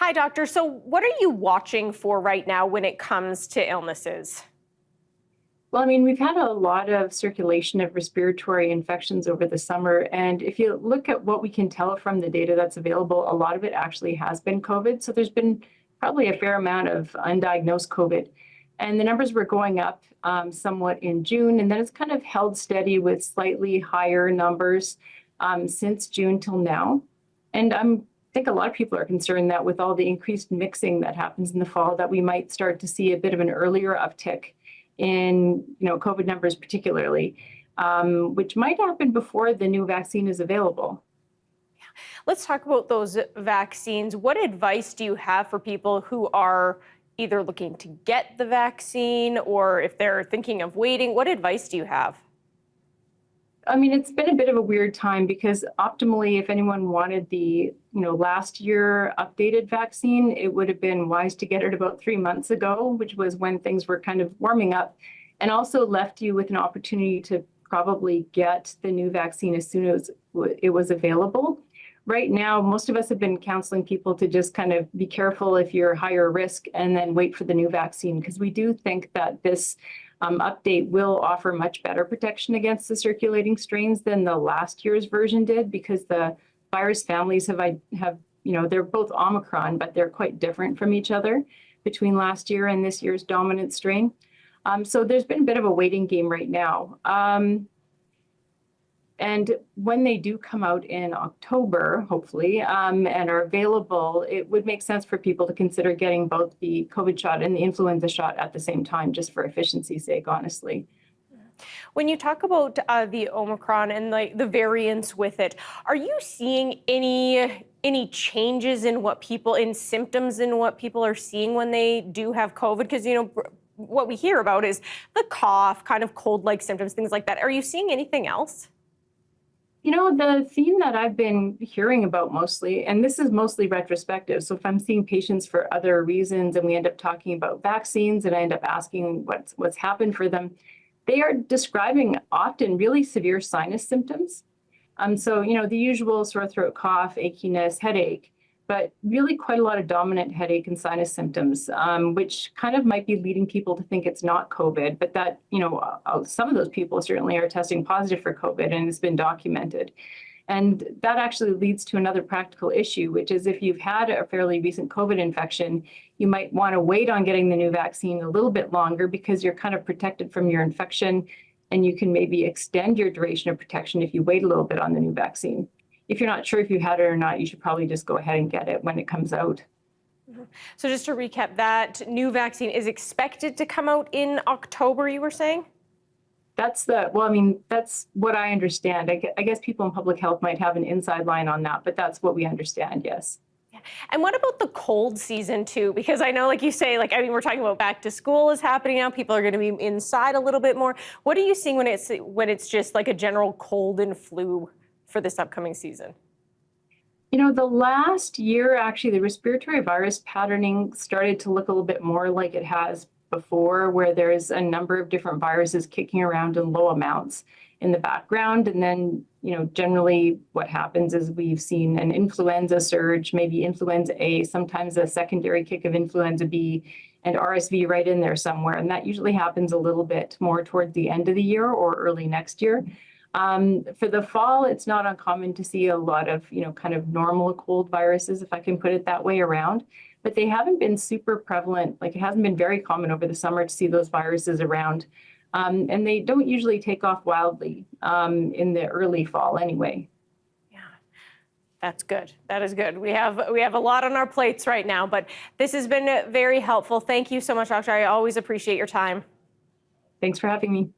Hi, doctor. So what are you watching for right now when it comes to illnesses? Well, I mean, we've had a lot of circulation of respiratory infections over the summer. And if you look at what we can tell from the data that's available, a lot of it actually has been COVID. So there's been probably a fair amount of undiagnosed COVID. And the numbers were going up somewhat in June, and then it's kind of held steady with slightly higher numbers since June till now. And I think a lot of people are concerned that with all the increased mixing that happens in the fall, that we might start to see a bit of an earlier uptick in COVID numbers particularly, which might happen before the new vaccine is available. Let's talk about those vaccines. What advice do you have for people who are either looking to get the vaccine or if they're thinking of waiting? What advice do you have? I mean, it's been a bit of a weird time because optimally, if anyone wanted the last year updated vaccine, it would have been wise to get it about 3 months ago, which was when things were kind of warming up, and also left you with an opportunity to probably get the new vaccine as soon as it was available. Right now, most of us have been counseling people to just kind of be careful if you're higher risk and then wait for the new vaccine, because we do think that this update will offer much better protection against the circulating strains than the last year's version did, because the virus families have they're both Omicron, but they're quite different from each other between last year and this year's dominant strain. So there's been a bit of a waiting game right now. And when they do come out in October, hopefully, and are available, it would make sense for people to consider getting both the COVID shot and the influenza shot at the same time, just for efficiency's sake, honestly. When you talk about the Omicron and the variants with it, are you seeing any changes in symptoms in what people are seeing when they do have COVID? Because what we hear about is the cough, kind of cold-like symptoms, things like that. Are you seeing anything else? The theme that I've been hearing about mostly, and this is mostly retrospective, so if I'm seeing patients for other reasons and we end up talking about vaccines and I end up asking what's happened for them, they are describing often really severe sinus symptoms. So, the usual sore throat, cough, achiness, headache, but really quite a lot of dominant headache and sinus symptoms, which kind of might be leading people to think it's not COVID, but that, some of those people certainly are testing positive for COVID, and it's been documented. And that actually leads to another practical issue, which is if you've had a fairly recent COVID infection, you might want to wait on getting the new vaccine a little bit longer because you're kind of protected from your infection, and you can maybe extend your duration of protection if you wait a little bit on the new vaccine. If you're not sure if you had it or not, you should probably just go ahead and get it when it comes out. So just to recap, that new vaccine is expected to come out in October, you were saying? That's what I understand. I guess people in public health might have an inside line on that, but that's what we understand, yes. And what about the cold season too? Because I know, like you say, we're talking about back to school is happening now. People are going to be inside a little bit more. What are you seeing when it's just like a general cold and flu for this upcoming season? The last year, actually, the respiratory virus patterning started to look a little bit more like it has before, where there's a number of different viruses kicking around in low amounts in the background. And then, generally what happens is we've seen an influenza surge, maybe influenza A, sometimes a secondary kick of influenza B, and RSV right in there somewhere. And that usually happens a little bit more towards the end of the year or early next year. For the fall, it's not uncommon to see a lot of, kind of normal cold viruses, if I can put it that way, around, but they haven't been super prevalent. It hasn't been very common over the summer to see those viruses around. And they don't usually take off wildly in the early fall anyway. Yeah, that's good. That is good. We have a lot on our plates right now, but this has been very helpful. Thank you so much, Doctor. I always appreciate your time. Thanks for having me.